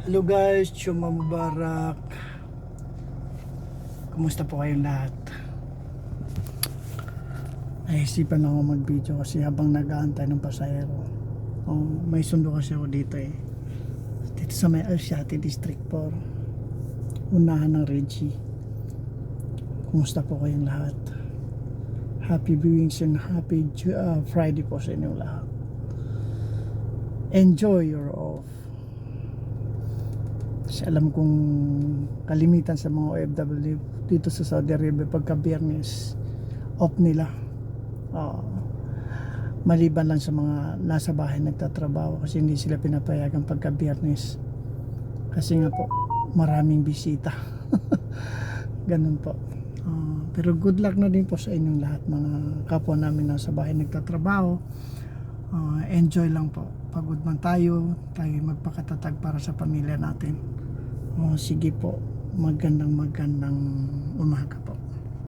Hello guys, Juma Mubarak. Kumusta po kayong lahat? Naisipan ako mag-video kasi habang nag-aantay ng pasahero. May sundo kasi ako dito Dito sa may Alsiati District 4. Unahan ng Reggie. Kumusta po kayong lahat? Happy viewings and happy Friday po sa inyong lahat. Enjoy your off. Kasi alam kong kalimitan sa mga OFW dito sa Saudi Arabia pagka Biyernes off nila. Maliban lang sa mga nasa bahay nagtatrabaho kasi hindi sila pinapayagan pagka Biyernes. Kasi nga po maraming bisita. Ganun po. Pero good luck na din po sa inyong lahat mga kapwa namin nasa bahay nagtatrabaho. Enjoy lang po. Pagod man tayo magpakatatag para sa pamilya natin. Sige po, magandang umaga po.